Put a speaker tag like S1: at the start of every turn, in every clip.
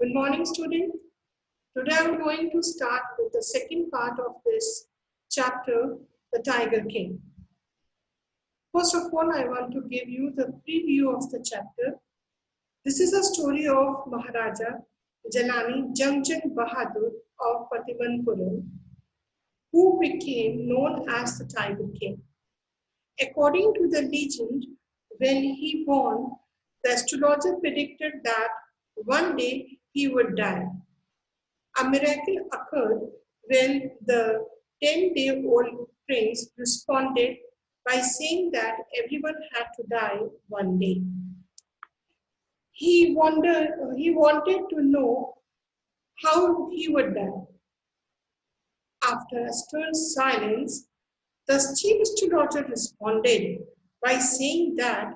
S1: Good morning, student. Today I'm going to start with the second part of this chapter, The Tiger King. First of all, I want to give you the preview of the chapter. This is a story of Maharaja Janani Jamjang Bahadur of Patibanpuram, who became known as the Tiger King. According to the legend, when he born, the astrologer predicted that one day he would die. A miracle occurred when the 10-day-old prince responded by saying that everyone had to die one day. He wanted to know how he would die. After a stern silence, the chief astrologer responded by saying that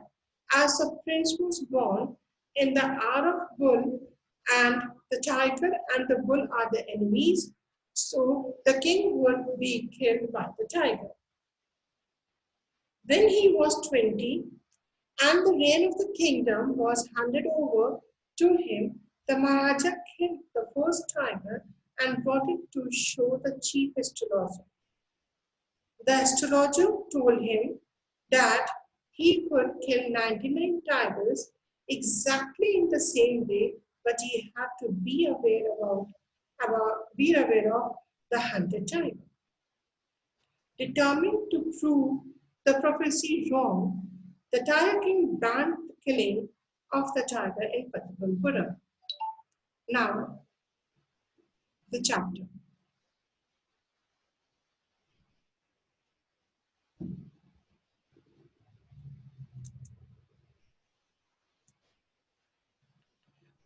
S1: as the prince was born in the hour of bull, and the tiger and the bull are the enemies, so the king would be killed by the tiger. When he was 20 and the reign of the kingdom was handed over to him, the Maharaja killed the first tiger and brought it to show the chief astrologer. The astrologer told him that he could kill 99 tigers exactly in the same way, but he had to be aware of the hunted tiger. Determined to prove the prophecy wrong, the Tiger King banned the killing of the tiger in Patibanpuram. Now, the chapter.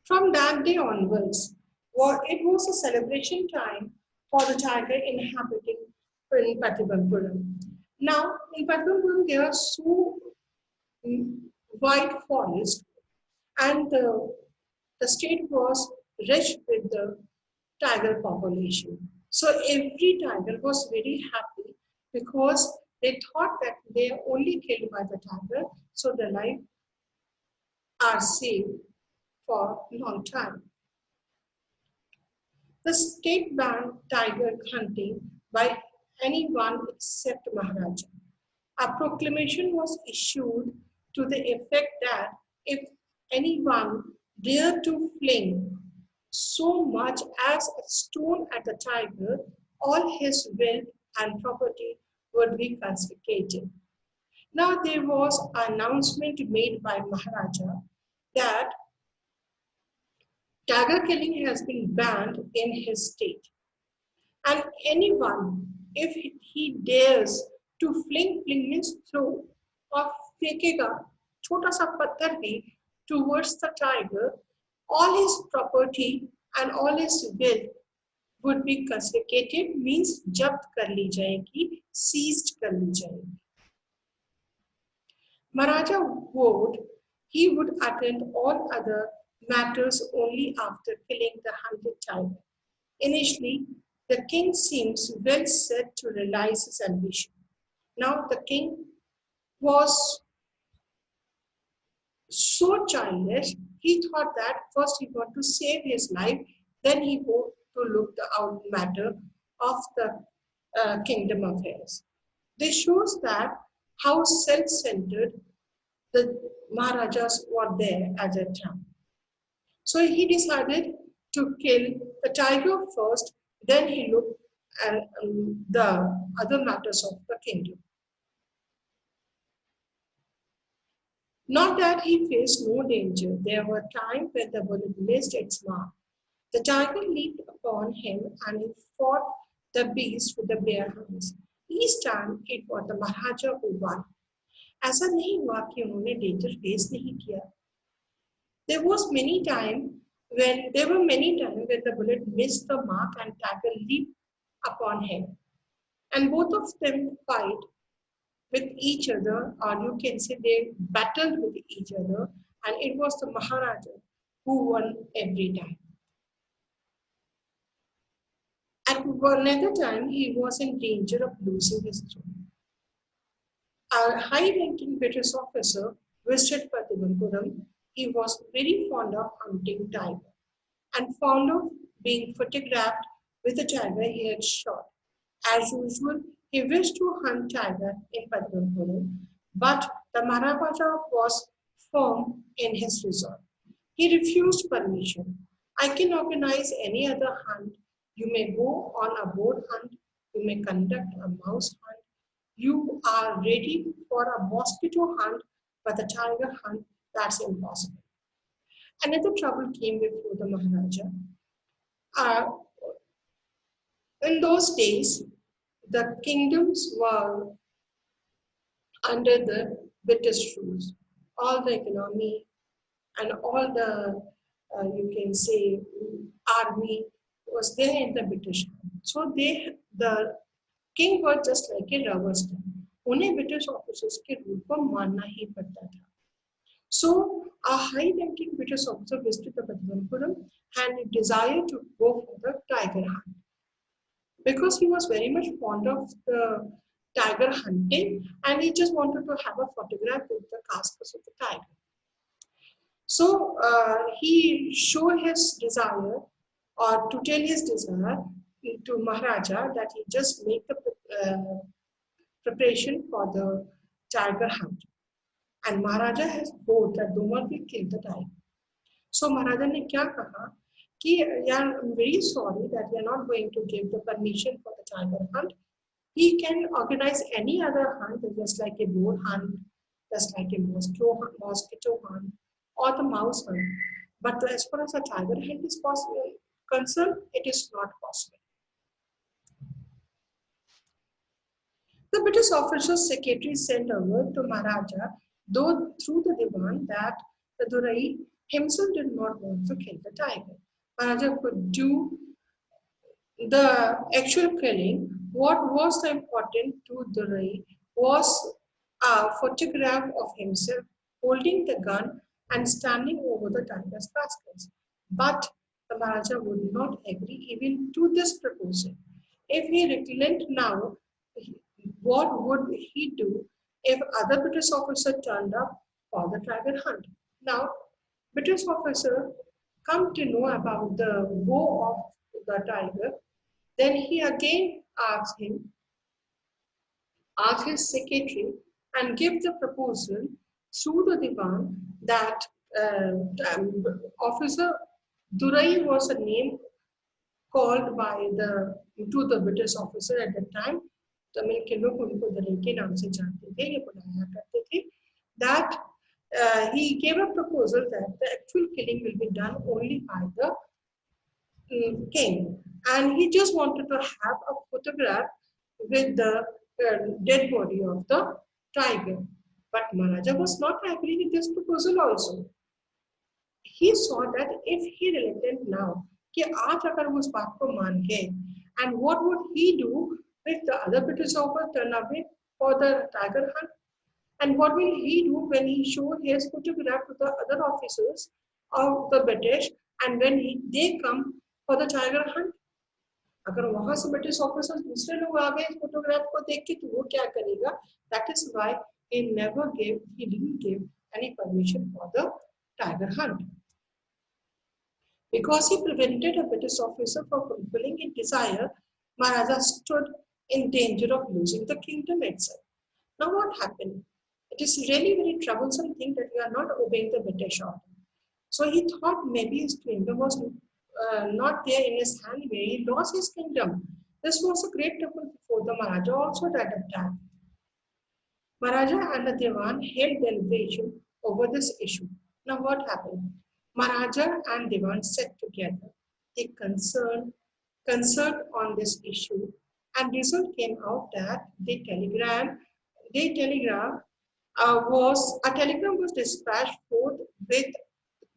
S1: From that day onwards, it was a celebration time for the tiger inhabiting in Patibanpuram. Now, in Patibanpuram, there are so wide forests, and the state was rich with the tiger population. So every tiger was very happy because they thought that they are only killed by the tiger, so their life are safe for a long time. The state banned tiger hunting by anyone except Maharaja. A proclamation was issued to the effect that if anyone dared to fling so much as a stone at the tiger, all his wealth and property would be confiscated. Now there was an announcement made by Maharaja that tiger killing has been banned in his state. And anyone, if he dares to fling means throw or फेंकेगा छोटा सा पत्थर भी towards the tiger, all his property and all his wealth would be confiscated, means जब्त कर ली जाएगी, seized कर ली जाएगी. Maharaja vowed he would attend all other matters only after killing the hunted tiger. Initially, the king seems well set to realize his ambition. Now the king was so childish, he thought that first he wanted to save his life, then he would to look the matter of the kingdom affairs. This shows that how self-centered the Maharajas were there at that time. So he decided to kill the tiger first, then he looked at the other matters of the kingdom. Not that he faced no danger. There were times when the bullet missed its mark. The tiger leaped upon him and he fought the beast with the bare hands. Each time it was the Maharaja who won. ऐसा नहीं हुआ कि उन्होंने danger face नहीं किया. There were many times when the bullet missed the mark and tiger leaped upon him, and both of them fight with each other, or you can say they battled with each other, and it was the Maharaja who won every time. At another time, he was in danger of losing his throne. A high-ranking British officer visited Patibanpuram. He was very fond of hunting tiger, and fond of being photographed with the tiger he had shot. As usual, he wished to hunt tiger in Padmanabharam, but the Maharaja was firm in his resolve. He refused permission. I can organize any other hunt. You may go on a boar hunt. You may conduct a mouse hunt. You are ready for a mosquito hunt, but the tiger hunt, that's impossible. Another trouble came before the Maharaja. Uh, in those days, the kingdoms were under the British rules. All the economy and all the, you can say, army was there in the British. So the king was just like a rubber stamp. उन्हें British officers के rule को मानना ही पड़ता था. So a high-ranking British officer visited the Padmanabharam and he desired to go for the tiger hunt because he was very much fond of the tiger hunting and he just wanted to have a photograph with the carcass of the tiger. So he showed his desire or to tell his desire to Maharaja that he just make the preparation for the tiger hunt. And Maharaja has vowed that no one will kill the tiger. So Maharaja ने क्या कहा कि यार I'm very sorry that we are not going to give the permission for the tiger hunt. He can organize any other hunt just like a boar hunt, just like a mosquito hunt or the mouse hunt. But as far as a tiger hunt is possible, concerned, it is not possible. The British officer's secretary sent a word to Maharaja, though through the Diwan, that the Durai himself did not want to kill the tiger. Maharaja could do the actual killing. What was the important to Durai was a photograph of himself holding the gun and standing over the tiger's carcass. But the Maharaja would not agree even to this proposal. If he relent now, what would he do if other British officer turned up for the tiger hunt? Now, British officer come to know about the woe of the tiger. Then he again asked his secretary, and give the proposal through the Diwan that officer Durai was a name called by to the British officer at the time. Tamil के लोग उनको दुरई के नाम से जानते थे, ये बुलाया करते थे. That he gave a proposal that the actual killing will be done only by the king, and he just wanted to have a photograph with the dead body of the tiger. But Maharaja was not agree with this proposal also. He saw that if he relented now, कि आज अगर वो उस बात को मान गए, and what would he do if the other British officer turn away for the tiger hunt? And what will he do when he show his photograph to the other officers of the British, and when they come for the tiger hunt? अगर वहां से British officers दूसरे लोग आ गए इस photograph को देख के तो वो क्या करेगा? That is why he didn't give any permission for the tiger hunt. Because he prevented a British officer from fulfilling his desire, Maharaja stood in danger of losing the kingdom itself. Now what happened? It is really very troublesome thing that we are not obeying the British order. So he thought maybe his kingdom was not there in his hand, where he lost his kingdom. This was a great trouble for the Maharaja also at that time. Maharaja and the Diwan held deliberation over this issue. Now what happened? Maharaja and Diwan sat together. They concerned on this issue, and result came out that a telegram was dispatched forth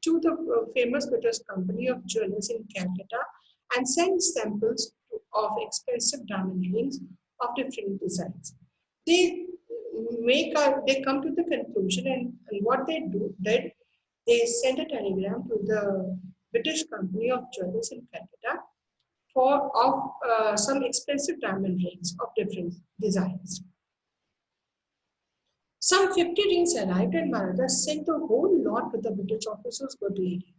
S1: to the famous British company of jewelers in Calcutta and sent samples of expensive diamond rings of different designs. They come to the conclusion, and what they did, they sent a telegram to the British company of jewelers in Calcutta of some expensive diamond rings of different designs. Some 50 rings arrived, and Maharaja sent the whole lot to the British officer's good lady.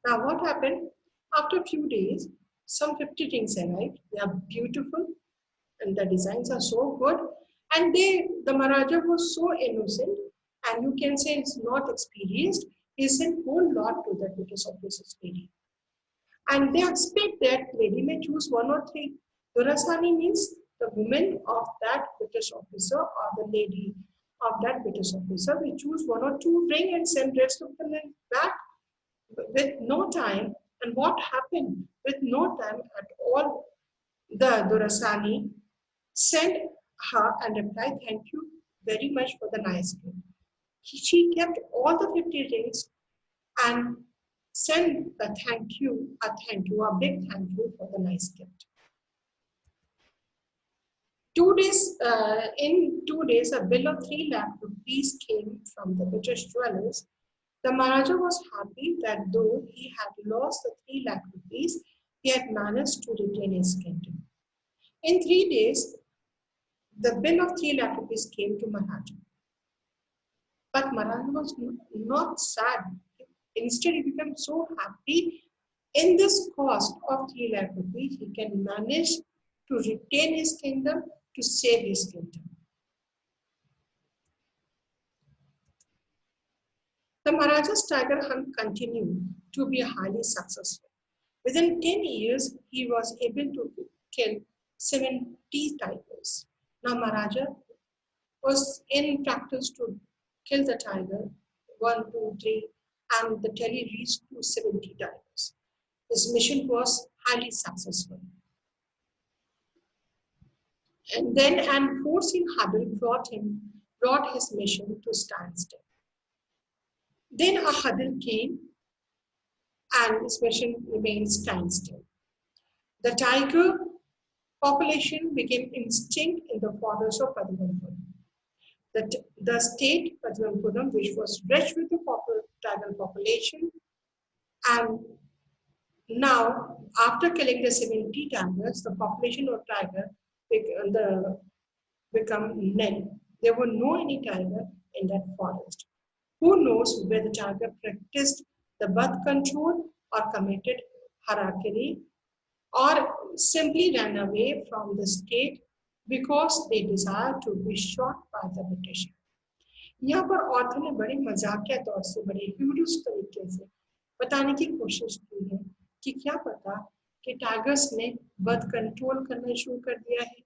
S1: Now what happened? After a few days, some 50 rings arrived. They are beautiful and the designs are so good. And the Maharaja was so innocent and you can say it's not experienced. He sent whole lot to the British officer's lady. And they expect that lady may choose one or three. Durasani means the woman of that British officer or the lady of that British officer. We choose one or two ring and send rest of the men back with no time. And what happened? With no time at all, the Durasani sent her and replied, "Thank you very much for the nice gift." She kept all the 50 rings and sent a big thank you for the nice gift. 2 days, in 2 days, a bill of 3 lakh rupees came from the British dwellers. The Maharaja was happy that though he had lost the 3 lakh rupees, he had managed to retain his kingdom. In 3 days, the bill of 3 lakh rupees came to Maharaja. But Maharaja was not sad. Instead, he became so happy. In this cost of 3 lakh rupees, he can manage to retain his kingdom, to save his kingdom. The Maharaja's tiger hunt continued to be highly successful. Within 10 years, he was able to kill 70 tigers. Now, Maharaja was in practice to kill the tiger, 1, 2, 3, and the tally reached to 70 tigers. His mission was highly successful. And then an forcing huddle brought his mission to standstill. Then a huddle came and his mission remained standstill. The tiger population became extinct in the forests of Padmanabharam. The state Padmanabharam, which was rich with the tiger population, and now after killing the 70 tigers, the population of tiger become nil. There were no any tiger in that forest. Who knows whether the tiger practiced the birth control or committed harakiri or simply ran away from the state because they desired to be shot by the British. यहाँ पर author ने बड़े मजाकिया तौर से बड़े humerus तरीके से बताने की कोशिश की है कि क्या पता कि टाइगर्स ने बर्थ कंट्रोल करना शुरू कर दिया है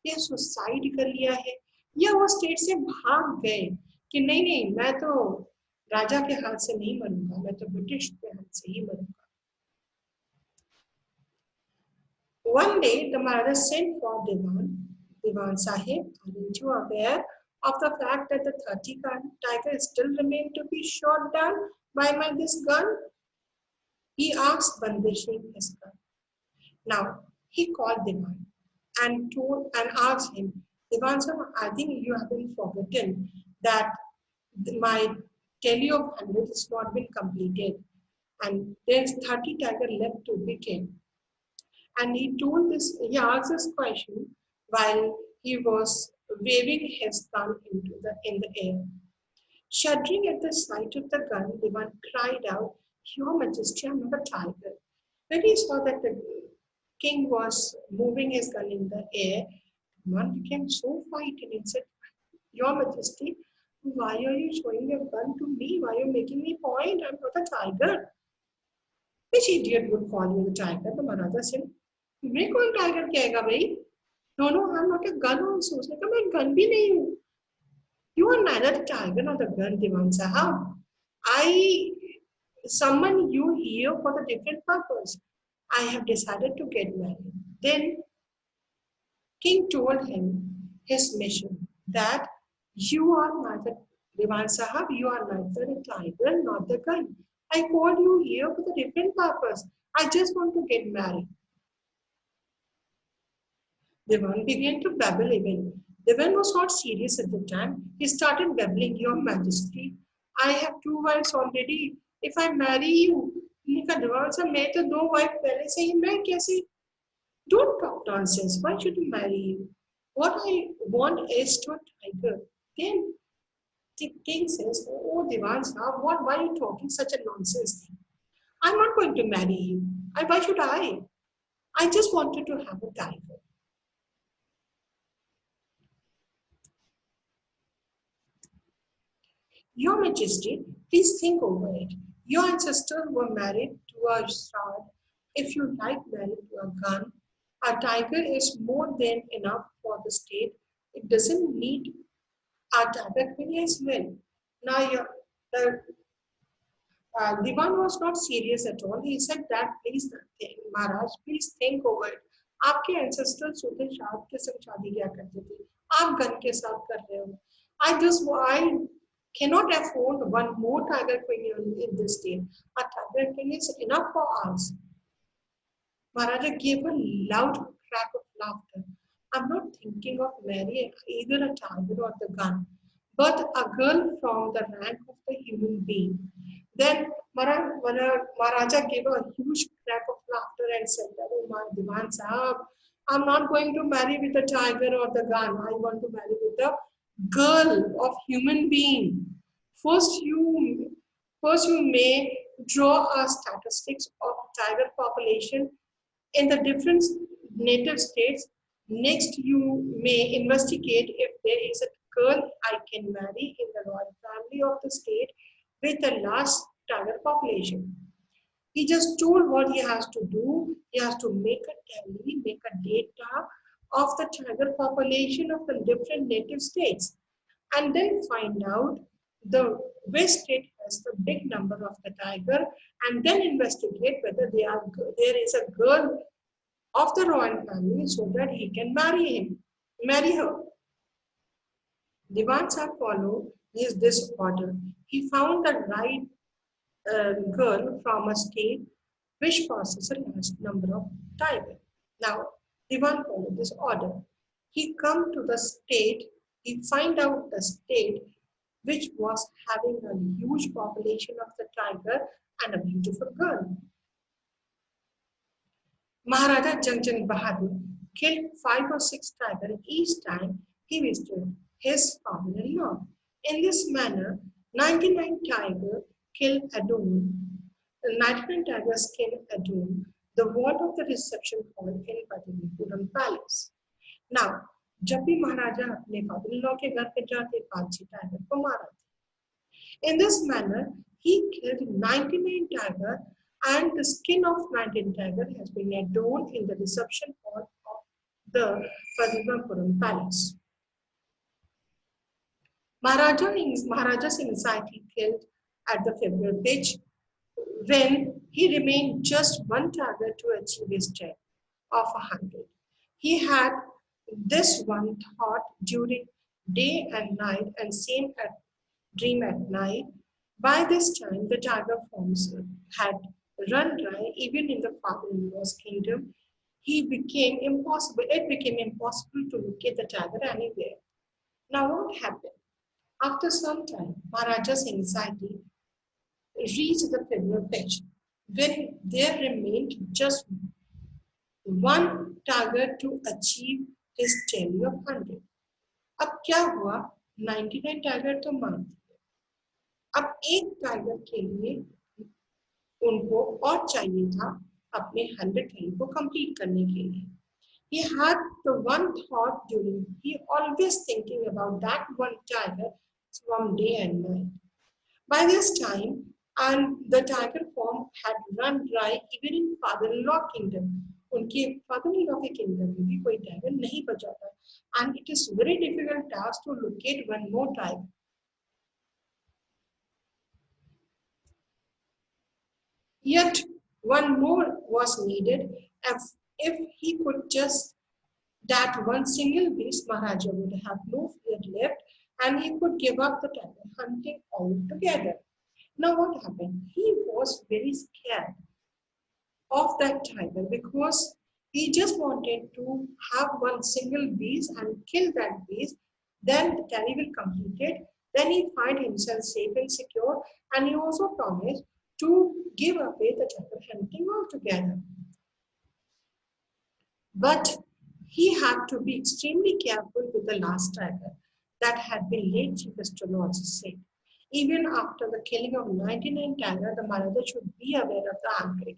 S1: या सुसाइड कर लिया है या वो स्टेट से भाग गए कि नहीं नहीं मैं तो राजा के हाथ से नहीं मरूंगा मैं तो ब्रिटिश के हाथ से ही मरूंगा. One day, the Maharaja sent for Diwan Sahib, aren't you aware of the fact that the 30 tigers still remain to be shot down by this gun? He asked Bandar Singh his gun. Now, he called Diwan and asked him, Diwan Sahib, I think you have been forgotten that my tally of 100 has not been completed and there's 30 tigers left to be killed. And he asked this question while he was waving his gun in the air. Shuddering at the sight of the gun, Diwan cried out, Your Majesty, I'm not a tiger. When he saw that the king was moving his gun in the air, Diwan became so frightened and said, Your Majesty, why are you showing your gun to me? Why are you making me point? I'm not a tiger. Which idiot would call you the tiger? The Maharaja said, मैं कौन tiger कहेगा भाई दोनों हम लोग के gun और सोचने का मैं गन भी नहीं हूँ. You are neither the tiger nor the gun, Diwan Sahab. I summon you here for the different purpose. I have decided to get married. Then King told him his mission that you are neither Diwan Sahab, you are neither the tiger nor the gun. I called you here for the different purpose. I just want to get married. Diwan began to babble again. Diwan was not serious at the time. He started babbling, Your Majesty, I have 2 wives already. If I marry you, Diwan said, मैं तो 2 wives पहले से ही मैं कैसे? Don't talk nonsense. Why should I marry you? What I want is to a tiger. Then the king says, Oh, Diwan Sahab, why are you talking such a nonsense thing? I'm not going to marry you. Why should I? I just wanted to have a tiger. Your Majesty, please think over it. Your ancestors were married to a sword. If you like married to a gun, a tiger is more than enough for the state. It doesn't need a tiger queen as well. Now, the Diwan was not serious at all. He said that, please, Maharaj, please think over it. आपके ancestors जो थे शाद के संग शादी किया करते थे, आप गन के साथ कर रहे हो. I cannot afford one more tiger queen in this state. A tiger queen is enough for us. Maharaja gave a loud crack of laughter. I'm not thinking of marrying either a tiger or the gun, but a girl from the rank of the human being. Then Maharaja gave a huge crack of laughter and said, "Oh my Diwan Sahab, I'm not going to marry with a tiger or the gun. I want to marry with a girl of human being. First you, first you may draw a statistics of tiger population in the different native states. Next, you may investigate if there is a girl I can marry in the royal family of the state with a large tiger population." He just told what he has to do. He has to make a tally, make a data of the tiger population of the different native states, and then find out the which state has the big number of the tiger, and then investigate whether there is a girl of the royal family so that he can marry her. Diwan Sahib followed this order. He found the right girl from a state which possesses a large number of tigers. Now, Diwan followed this order. He come to the state, he find out the state which was having a huge population of the tiger and a beautiful girl. Maharaja Jangjang Bahadur killed 5 or 6 tigers each time he visited his father-in-law. In this manner, 99 tigers killed Adon. The 99 tigers killed Adon, the wall of the reception hall in Padmanapuram Palace. Now, जब भी महाराजा अपने फादर-in-law के घर पे जाते 5-6 tiger को मारा. In this manner, he killed 99 tigers, and the skin of 19 tigers has been adorned in the reception hall of the Padmanapuram Palace. Maharaja's anxiety killed at the February pitch when he remained just 1 tiger to achieve his target of 100. He had this one thought during day and night, and same dream at night. By this time, the tiger forms had run dry even in the father-in-law's kingdom. It became impossible to locate the tiger anywhere. Now what happened? After some time, Maharaja's anxiety reached the fever pitch when there remained just 1 tiger to achieve his tally of 100. अब क्या हुआ? 99 tiger तो मान दिए. अब 1 tiger के लिए उनको और चाहिए था अपने 100 tally को कंप्लीट करने के लिए. He had the one thought during, he always thinking about that 1 tiger from day and night. By this time, and the tiger form had run dry even in father-in-law kingdom. उनके father-in-law के kingdom में भी कोई tiger नहीं बचा था, and it is very difficult task to locate one more tiger. Yet one more was needed. If he could just that one single beast, Maharaja would have no fear left, and he could give up the tiger hunting altogether. Now what happened? He was very scared of that tiger because he just wanted to have one single beast and kill that beast. Then the tally will complete it. Then he find himself safe and secure, and he also promised to give away the tiger hunting altogether. But he had to be extremely careful with the last tiger that had been late chief astrologer said. Even after the killing of 99 tiger, the Maharaja should be aware of the anchoring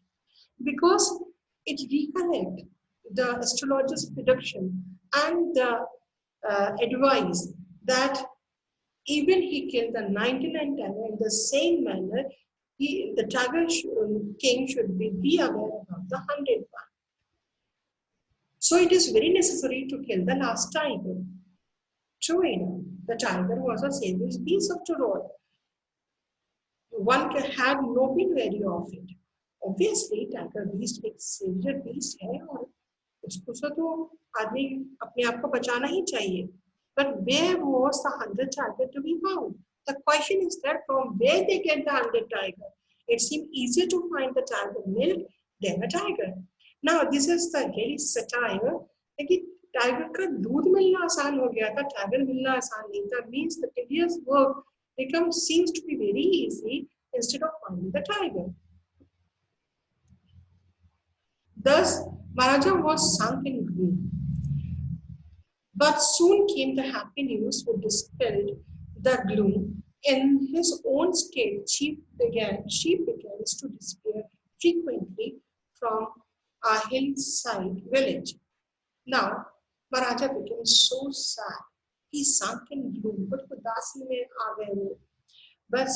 S1: because it recollects the astrologer's prediction and the advice that even he killed the 99 tiger in the same manner, the tiger king should be aware about the 100th one. So it is very necessary to kill the last tiger. True enough, the tiger was a savage beast after all. One had no been wary of it. Obviously, tiger beast एक savior beast है और उसको तो आदमी अपने आप को बचाना ही चाहिए. But where was the 100 tiger to be found? The question is that from where they get the 100 tiger? It seemed easier to find the tiger milk than a tiger. Now this is the really satire. कि tiger का दूध मिलना आसान हो गया था, tiger मिलना आसान नहीं था. Means the tedious work seems to be very easy instead of finding the tiger. Thus, Maharaja was sunk in gloom. But soon came the happy news which dispelled the gloom. In his own state, sheep begins to disappear frequently from a hillside village. Now, Maharaja became so sad. He sunk in gloom. But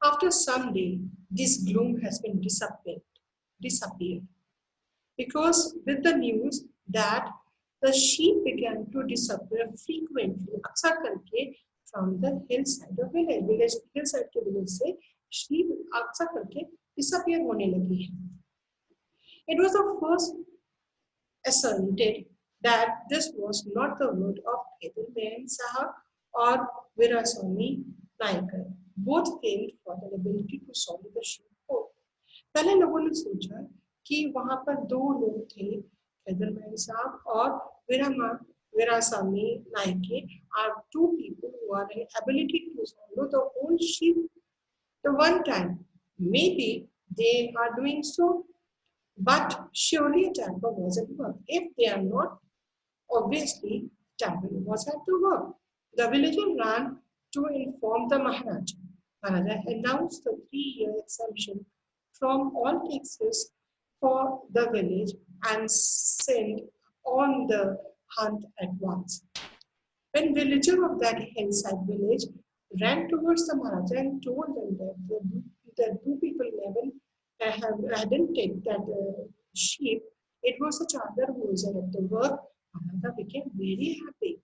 S1: after some day, this gloom has been disappeared. Because with the news that the sheep began to disappear frequently, अक्सर करके from the hillside of village, hillside के village से sheep अक्सर करके disappear होने लगी है. It was the first asserted that this was not the word of Ketan Sahab or Viraswamy Naikar. Both claimed for their ability to solve the sheep code. पहले लोगों ने सोचा कि वहां पर दो लोग थे, केदारमैन साहब और Veeraswamy Nayake are two people who are an ability to swallow the whole sheep the one time. Maybe they are doing so, but surely a tiger was at work. If they are not, obviously tiger was at the work. The villager ran to inform the Maharaja. Maharaja announced the 3-year exemption from all taxes for the village and sent on the hunt at once. When villager of that hillside village ran towards the Maharaja and told them that the two people hadn't taken that sheep, it was the charger who was at the work. Maharaja became very happy.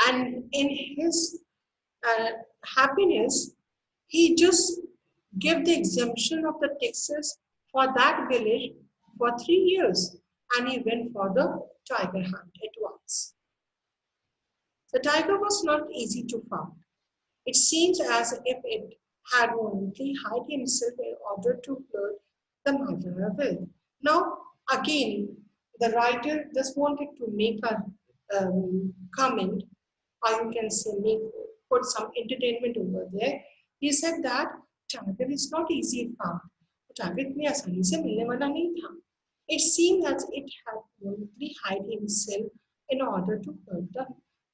S1: And in his happiness, he just gave the exemption of the taxes for that village for 3 years, and he went for the tiger hunt at once. The tiger was not easy to find. It seems as if it had voluntarily hid himself in order to flirt the Maharaja with. Now, again, the writer just wanted to make a comment, or you can say put some entertainment over there. He said that tiger is not easy found. Tiger इतनी आसानी से मिलने वाला नहीं था. It seemed as it had voluntarily hide himself in order to hurt the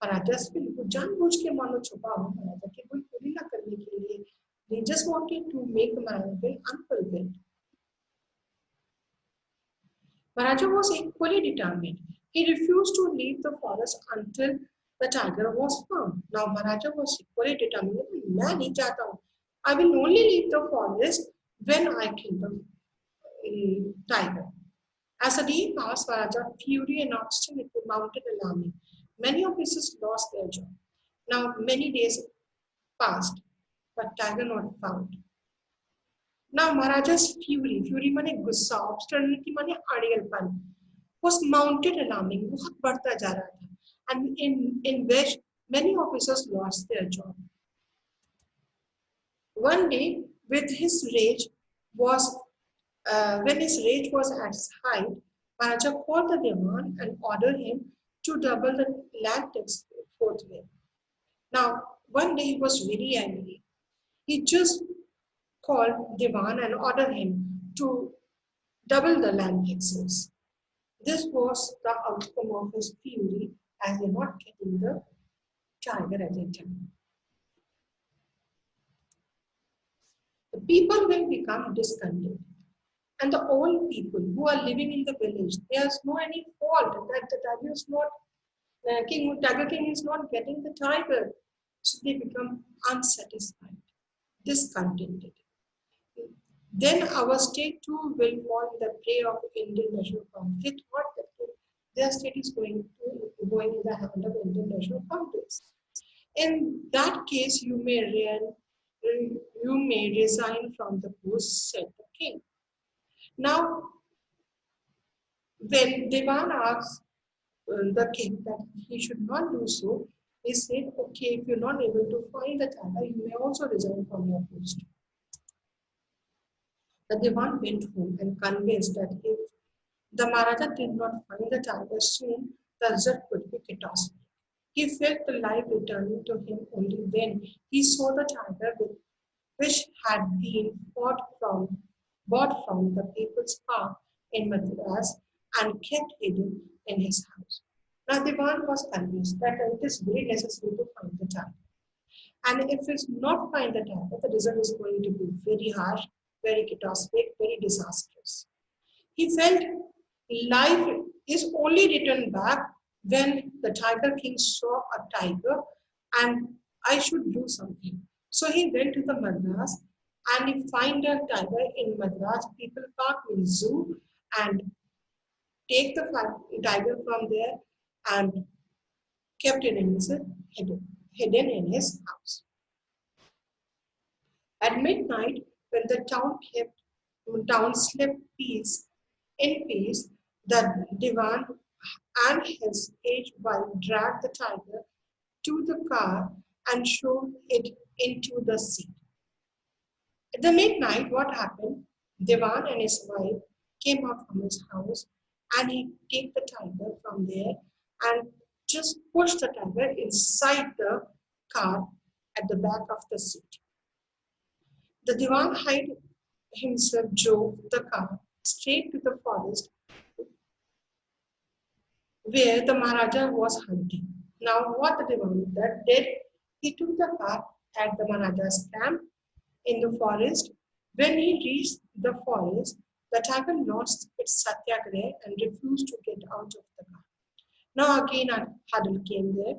S1: Maharaja's will. जानबूझ के मानो छुपा हो महाराजा की कोई पूरी ना करने के लिए. They just wanted to make Maharaja's will unfulfilled. Maharaja was equally determined. He refused to leave the forest until the tiger was found. Now Maharaja was equally determined. मैं नहीं चाहता हूँ. I will only leave the forest when I kill the tiger. As the day passed, Maharaja's fury and obstinate mounted alarming. Many officers lost their job. Now many days passed, but tiger not found. Now Maharaja's fury माने गुस्सा, obstinate माने अड़ियलपन, was mounted alarming, बहुत बढ़ता जा रहा था, and in which many officers lost their job. One day, when his rage was at its height, Maharaja called the Diwan and ordered him to double the land tax forthwith. Now, one day he was very angry. He just called Diwan and ordered him to double the land taxes. This was the outcome of his fury as they were not getting the tiger at that time. The people will become discontented. And the old people who are living in the village, there's no any fault that the tiger is not, Tiger King is not getting the tiger. So they become unsatisfied, discontented. Then our state too will fall in the prey of Indian National Congress. They thought that their state is going in the hand of Indian National Congress. In that case, you may resign from the post, said the king. Now, when Devan asked the king that he should not do so, he said, okay, if you're not able to find the tiger, you may also resign from your post. The Diwan went home and convinced that if the Maharaja did not find the tiger soon, the result would be catastrophic. He felt the life returning to him only when he saw the tiger which had been bought from the People's Park in Madras and kept hidden in his house. Now Diwan was convinced that it is very necessary to find the tiger. And if it's not find the tiger, the result is going to be very harsh, very catastrophic, very disastrous. He felt life is only returned back when the Tiger King saw a tiger and I should do something. So he went to the Madras and he find a tiger in Madras People Park in zoo and take the tiger from there and kept it in his hidden in his house. At midnight, when the town slept in peace, the Diwan and his aged wife dragged the tiger to the car and shoved it into the sea. At the midnight, what happened? Diwan and his wife came out from his house and he took the tiger from there and just pushed the tiger inside the car at the back of the seat. The Diwan himself drove the car straight to the forest where the Maharaja was hunting. Now, what the Diwan did, he took the car at the Maharaja's camp in the forest. When he reached the forest, the tiger launched its satyagraha and refused to get out of the car. Now again a huddle came there.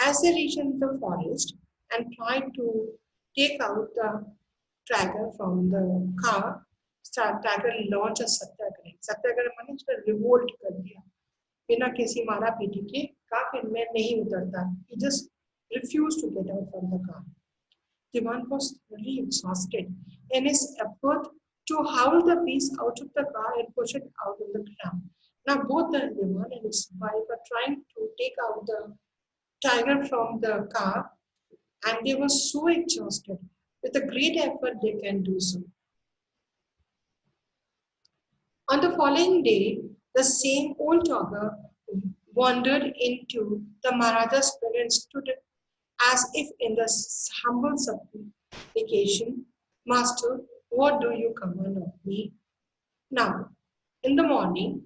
S1: As they reached the forest and tried to take out the tiger from the car, tiger launched a satyagraha. Satyagraha माने उसने revolt कर दिया. बिना किसी मारा PT के car में नहीं उतरता. He just refused to get out from the car. Diwan was really exhausted in his effort to haul the beast out of the car and push it out on the ground. Now both the Diwan and his wife are trying to take out the tiger from the car and they were so exhausted. With a great effort they can do so. On the following day, the same old tiger wandered into the Maharaja's spirit and stood as if in the humble supplication, Master, what do you command of me? Now, in the morning,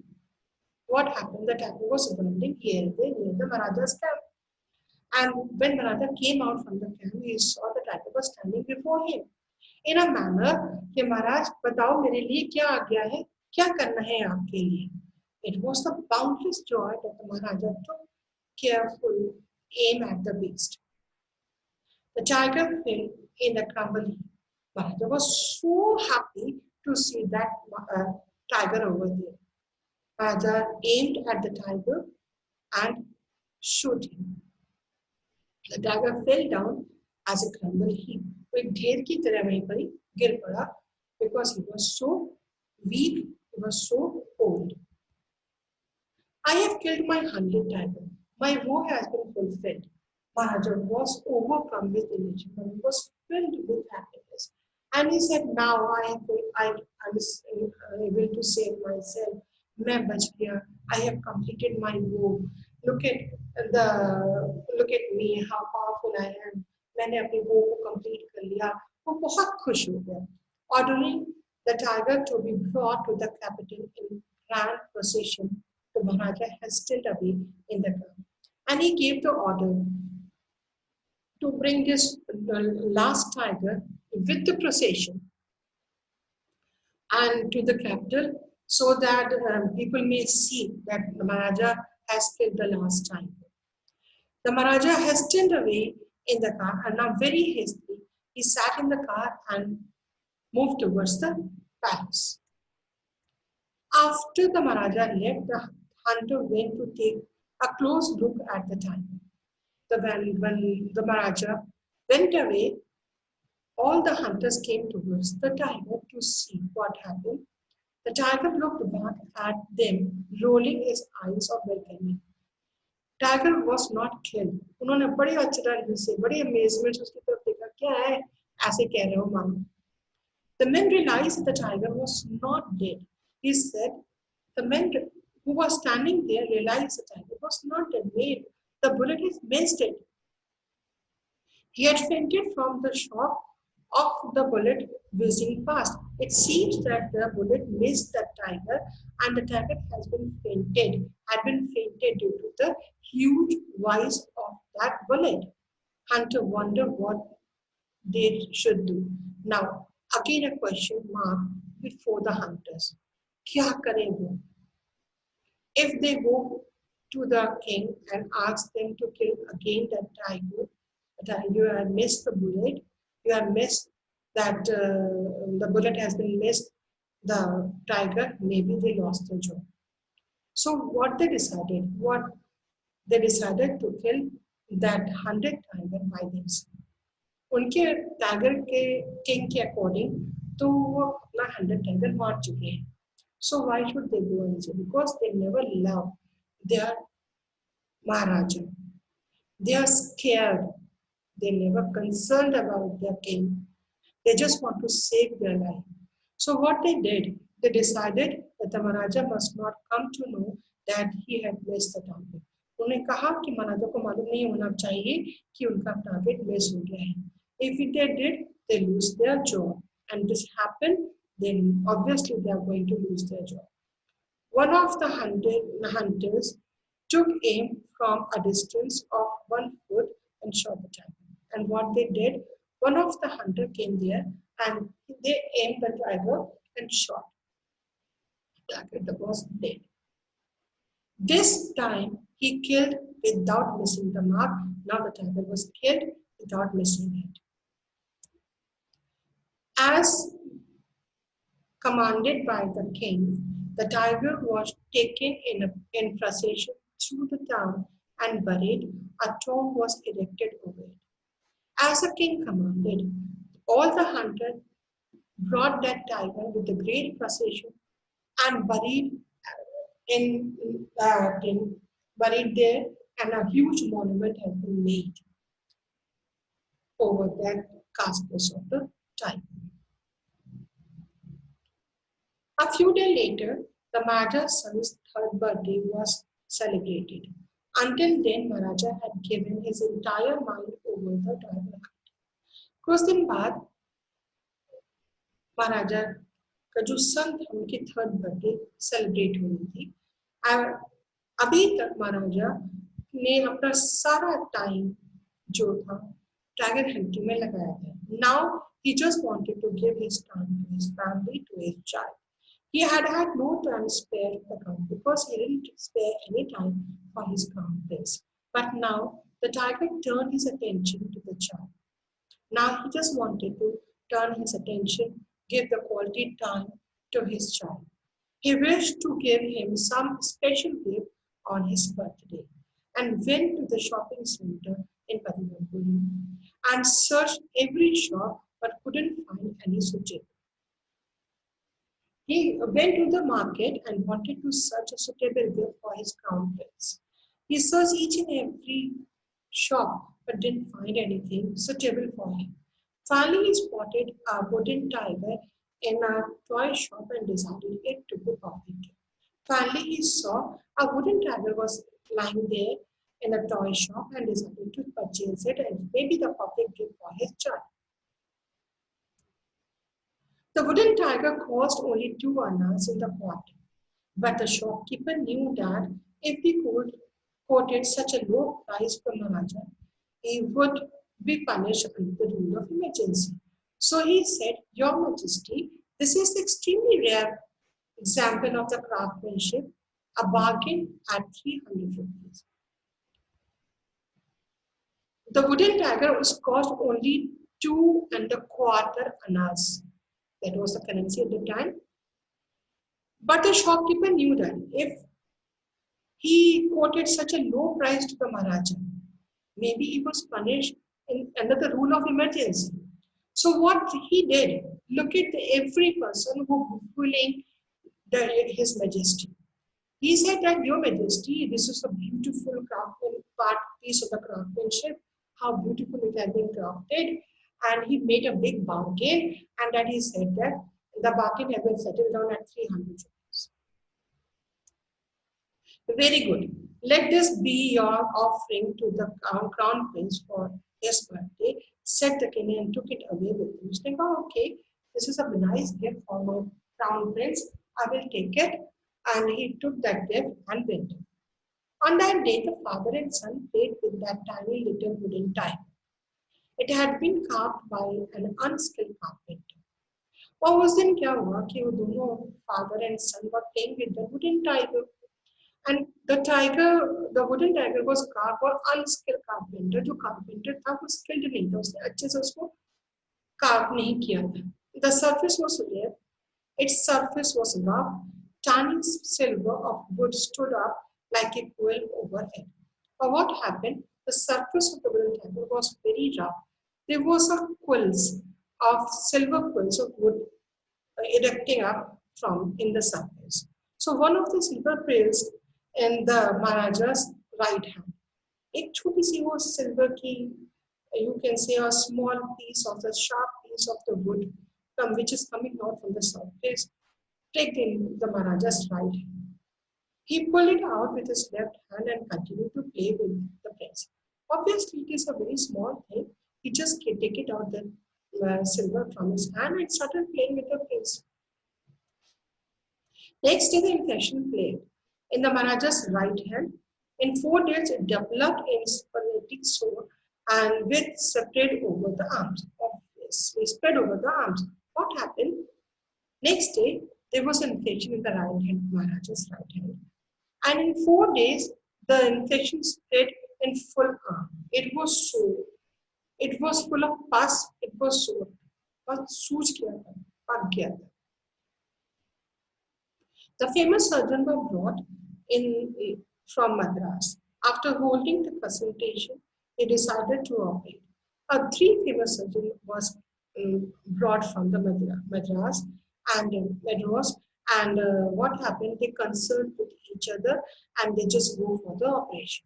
S1: what happened? The tiger was wandering here and there near the Maharaja's camp. And when Maharaja came out from the camp, he saw the tiger was standing before him. In a manner, कि महाराज बताओ मेरे लिए क्या आज्ञा है, क्या करना है आपके लिए? It was the boundless joy that the Maharaja took careful aim at the beast. The tiger fell in the crumble heap. Maharaja was so happy to see that tiger over there. Maharaja aimed at the tiger and shot him. The tiger fell down as a crumble heap. एक ढेर की तरह वहीं पर गिर पड़ा because he was so weak, he was so old. I have killed my 100 tiger. My woe has been fulfilled. Maharaja was overcome with elation and was filled with happiness. And he said, now I was able to save myself. मैं बच गया. I have completed my woe. Look at me, how powerful I am. मैंने अपनी वो को complete कर लिया. वो बहुत खुश हो गया. Ordering the tiger to be brought to the capital in grand procession. The Maharaja has still away in the camp, and he gave the order to bring this last tiger with the procession and to the capital so that people may see that the Maharaja has killed the last tiger. The Maharaja hastened away in the car and now very hastily he sat in the car and moved towards the palace. After the Maharaja left, the hunter went to take a close look at the tiger. When the Maharaja went away, all the hunters came towards the tiger to see what happened. The tiger looked back at them, rolling his eyes of welcoming. Tiger was not killed. उन्होंने बड़े आश्चर्य से, बड़े amazement से उसकी तरफ देखा, क्या है? ऐसे कह रहे हो मानो. The men realized that the tiger was not dead. He said, the men who was standing there realized the tiger was not dead. The bullet had missed it. He had fainted from the shock of the bullet whizzing past. It seems that the bullet missed the tiger and the tiger had been fainted due to the huge voice of that bullet. Hunter wondered what they should do. Now, again a question mark before the hunters. क्या करें वो? If they go to the king and ask them to kill again that tiger, that you have missed the bullet, you have missed that the bullet has been missed, the tiger, maybe they lost their job. So what they decided? They decided to kill that 100 tiger by themselves. उनके tiger के king के according तो वो अपना 100 tiger मार चुके हैं. So why should they go and say? Because they never love their Maharaja. They are scared. They never concerned about their king. They just want to save their life. So what they did, they decided that the Maharaja must not come to know that he had missed the target. उन्होंने कहा कि महाराजा को मालूम नहीं होना चाहिए कि उनका टारगेट मिस हो गया है. If they did, they lose their job. And this happened, then obviously they are going to lose their job. One of the hunters took aim from a distance of 1 foot and shot the tiger. And what they did, one of the hunter came there and they aimed the tiger and shot. The tiger was dead. This time he killed without missing the mark. Now the tiger was killed without missing it. As commanded by the king, the tiger was taken in procession through the town and buried. A tomb was erected over it. As the king commanded, all the hunters brought that tiger with a great procession and buried there, and a huge monument has been made over that carcass of the tiger. A few days later, the Maharaja's son's 3rd birthday was celebrated. Until then, Maharaja had given his entire mind over the tiger hunt. कुछ दिन बाद महाराजा का जो सन था उनकी 3rd birthday celebrate हो रही थी. अभी तक महाराजा ने अपना सारा टाइम जो था टाइगर हंटिंग में लगाया था. Now he just wanted to give his time to his family, to his child. He had no time spare for the crown because he didn't spare any time for his crown prince. But now the tiger turned his attention to the child. Now he just wanted to turn his attention, give the quality time to his child. He wished to give him some special gift on his birthday and went to the shopping center in Padinampuri and searched every shop but couldn't find any suitable. He went to the market and wanted to search a suitable gift for his crown prince. He searched each and every shop but didn't find anything suitable for him. Finally, he spotted a wooden tiger in a toy shop and decided it to be perfect. Finally, he saw a wooden tiger was lying there in a toy shop and decided to purchase it and maybe the perfect gift for his child. The wooden tiger cost only 2 annas in the pot, but the shopkeeper knew that if he quoted such a low price for Maharaja, he would be punished under the rule of emergency. So he said, Your Majesty, this is extremely rare example of the craftsmanship, a bargain at 300 rupees. The wooden tiger was cost only 2.25 annas. That was the currency at the time. But the shopkeeper knew that if he quoted such a low price to the Maharaja, maybe he was punished under the rule of emergency. So what he did, look at every person who bullying His Majesty. He said that, Your Majesty, this is a beautiful piece of the craftsmanship, how beautiful it has been crafted. And he made a big bargain, and that he said that the bargain has been settled down at 300 rupees. Very good. Let this be your offering to the crown prince for his birthday, said the king and took it away with him. Saying, oh, okay, this is a nice gift for my crown prince. I will take it. And he took that gift and went. On that day, the father and son played with that tiny little wooden tiger. It had been carved by an unskilled carpenter. और उस दिन क्या हुआ कि वो दोनों father and son were playing with the wooden tiger. And the wooden tiger was carved by unskilled carpenter. जो carpenter था वो skilled नहीं था, उसने अच्छे से उसको carve नहीं किया था. The surface was rare, its surface was rough. Tiny silver of wood stood up like a quill overhead. But what happened? The surface of the wooden tiger was very rough. There was a quills of silver quills of wood erecting up from in the surface. So one of the silver quills in the Maharaja's right hand. एक छोटी सी वो silver की, you can say a small piece of the sharp piece of the wood from which is coming out from the surface, take in the Maharaja's right hand. He pulled it out with his left hand and continued to play with the prince. Obviously, it is a very small thing. He just take it out the silver from his hand and started playing with the prince. Next day, the infection played in the Maharaja's right hand. In 4 days, it developed in spasmodic sore and with spread over the arms. Obviously, spread over the arms. What happened? Next day, there was an infection in the right hand, Maharaja's right hand. And in 4 days, the infection spread in full arm. It was sore. It was full of pus. It was sore. But सूज गया था, पक गया था. The famous surgeon was brought in from Madras. After holding the consultation, he decided to operate. A 3 famous surgeon was brought from the Madras and Madras. And what happened? They consult with each other and they just go for the operation.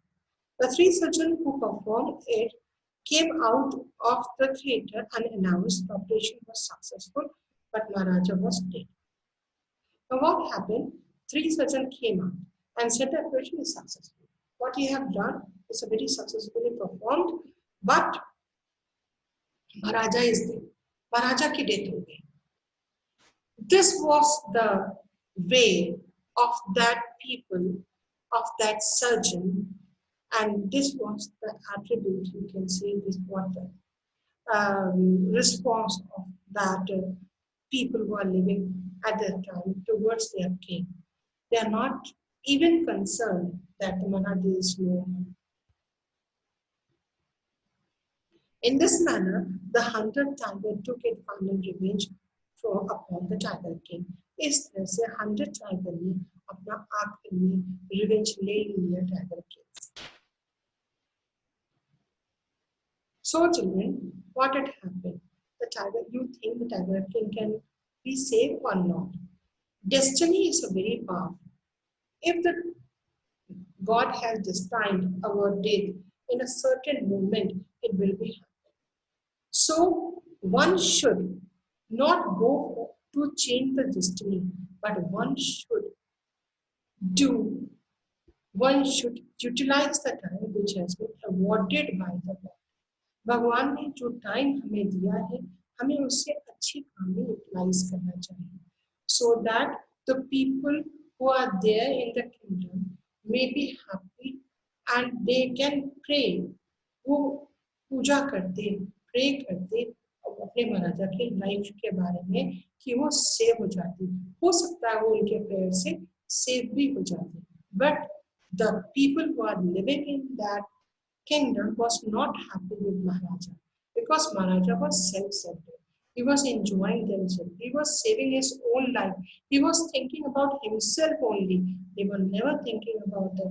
S1: The 3 surgeons who performed it came out of the theatre and announced the operation was successful, but Maharaja was dead. Now what happened? 3 surgeons came out and said the operation is successful. What you have done is very successfully performed, but Maharaja is dead. Maharaja ki death ho gayi. This was the way of that people, of that surgeon, and this was the attribute, you can say this was the response of that people who are living at that time towards their king. They are not even concerned that the Maharaja is no more. In this manner, the hunted tiger took its final revenge upon the Tiger King. इस तरह से 100 tiger ने अपना आखिर में revenge ले लिया tiger king. So children, what had happened? The tiger, you think the Tiger King can be saved or not? Destiny is a very powerful. If the God has destined our death in a certain moment, it will be happen. So one should not go to change the destiny, but one should utilize the time which has been awarded by the God. भगवान ने जो time हमें दिया है, हमें उससे अच्छी काम में यूटिलाइज करना चाहिए, so that the people who are there in the kingdom may be happy and they can pray. वो पूजा करते, pray करते, अपने महाराजा के लाइफ के बारे में कि वो सेव हो जाती, हो सकता है वो उनके प्रेयर से सेव भी हो जाती, but the people who are living in that kingdom was not happy with Maharaja because Maharaja was self-centered. He was enjoying himself. He was saving his own life. He was thinking about himself only. They were never thinking about the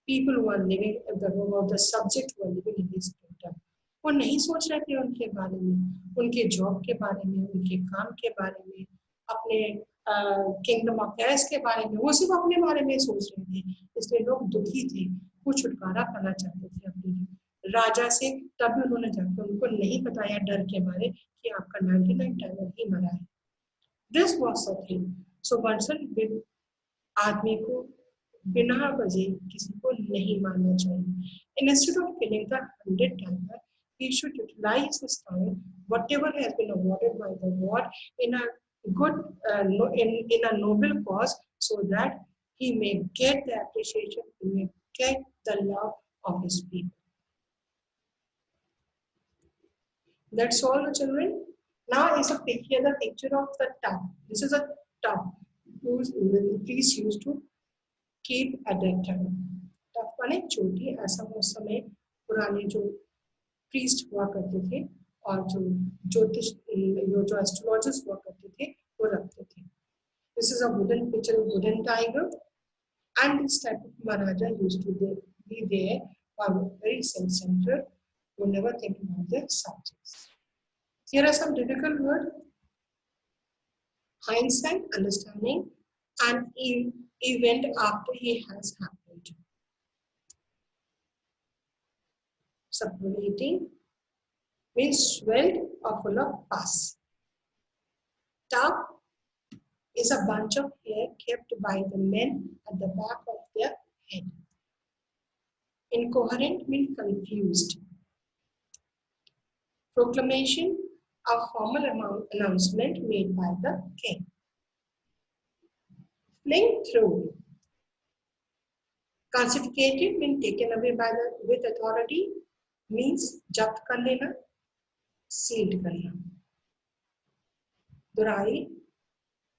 S1: people who are living, about the subject who are living in this kingdom. वो नहीं सोच रहे थे उनके बारे में, उनके job के बारे में, उनके काम के बारे में, अपने किंगडम अफेयर्स के बारे में, वो सिर्फ अपने बारे में सोच रहे थे, इसलिए लोग दुखी थे, वो छुटकारा पाना चाहते थे अपने राजा से। तभी उन्होंने जाकर उनको नहीं बताया डर के बारे कि आपका 99 टाइगर ही मरा है। This was the thing. So Bansal आदमी को बिना वजह किसी को नहीं मारना चाहिए। Instead of killing the 100 tiger, he should utilize his time, whatever has been awarded by the God, in a good, in a noble cause, so that he may get the appreciation, he may get the love of his people. That's all, children. Now is a picture, the picture of the tub. This is a tub whose priests used to keep at that time. Tub माने चोटी, ऐसा उस समय पुराने जो priest हुआ करते थे और जो ज्योतिष जो एस्ट्रोलॉजर्स हुआ करते थे वो रखते थे। This is a wooden picture of wooden tiger, and this type of Maharaja used to be there, or very self-centered, who never think about their subjects. Here are some difficult words: hindsight, understanding an event after he has happened. Superlating means swelled or full of pus. Tub is a bunch of hair kept by the men at the back of their head. Incoherent means confused. Proclamation, a formal announcement made by the king. Fling through. Confiscated means taken away by with authority, means jabt kar lena, sealed karna. Durai,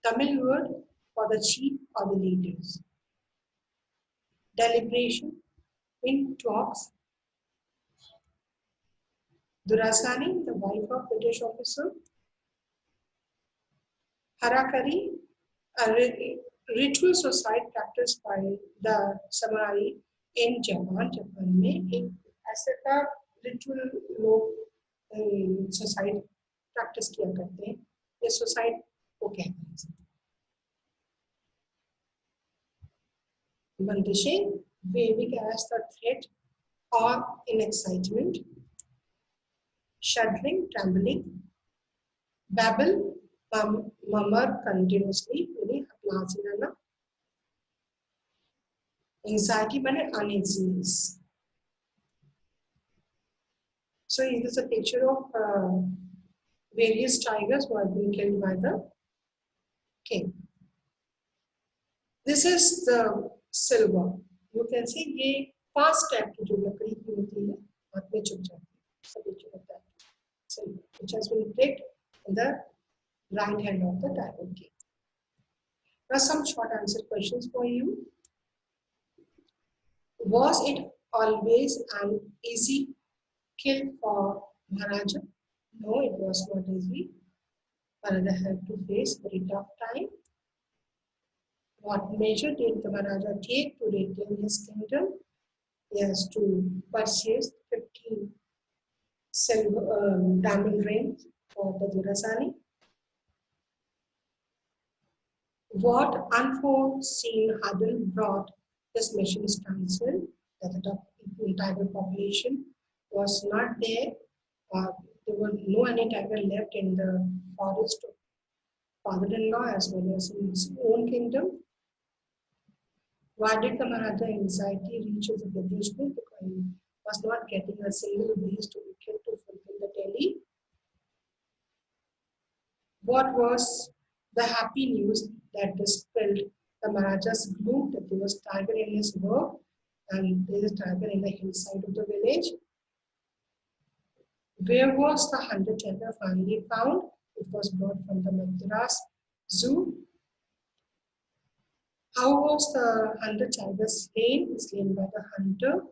S1: Tamil word for the chief or the leaders. Deliberation means talks. Durasani, the wife of British officer. Harakari, a ritual suicide practiced by the samurai in Japan. Japan में एक ऐसे का ritual लोग suicide practice किया करते हैं, ये suicide को कहते हैं। Bandishing, waving as the threat or in excitement. Shuddering, trembling. Babble, murmur continuously, meaning applause in anxiety and uneasiness. So it is a picture of various tigers who have been killed by the king. This is the silver. You can see ये 5 step की जो लकड़ी की होती है हाथ में चुभ जाती है. So picture of that silver, which has been picked in the right hand of the tiger king. There are some short answer questions for you. Was it always an easy kill for Maharaja? No, it was not easy. Maharaja had to face very tough time. What measure did the Maharaja take to retain his kingdom? He has to purchase 15 silver diamond rings for the Durasani. What unforeseen hurdle brought this mission standstill? That the tiger population was not there, or there were no any tiger left in the forest of father-in-law as well as in his own kingdom. Why did the Maharaja anxiety reach the British? Because he was not getting a single beast to be killed to fulfill the tally. What was the happy news that dispelled the Maharaja's gloom that there was tiger in his work and there is a tiger in the hillside of the village? Where was the hunter tiger finally found? It was brought from the Madras Zoo. How was the hunter tiger slain? Slain by the hunter.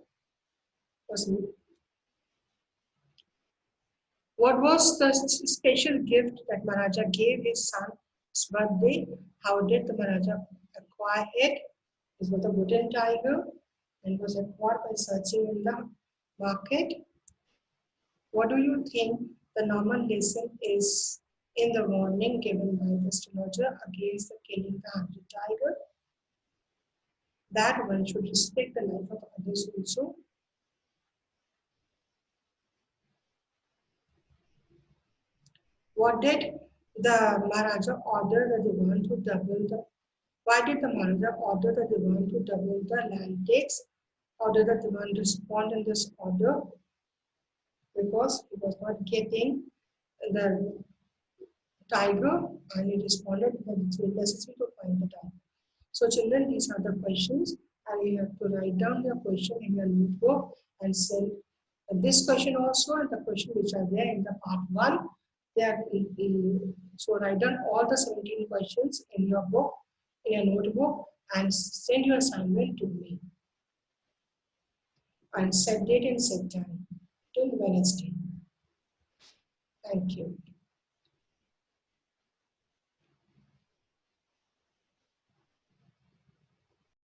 S1: What was the special gift that Maharaja gave his son's birthday? How did the Maharaja acquire it? It was a wooden tiger and was acquired by searching in the market. What do you think the normal lesson is in the warning given by the astrologer against the killing the hunted tiger? That one should respect the life of others also. What did the Maharaja order the Diwan to double the Why did the Maharaja order the Diwan to double the land tax? Order the Diwan to respond in this order because he was not getting the tiger and he responded that it's very necessary to find the tiger. So children, these are the questions and you have to write down your question in your notebook and send this question also and the question which are there in the part 1. They are so write down all the 17 questions in your book, in your notebook and send your assignment to me. And set date and set time till Wednesday. Thank you.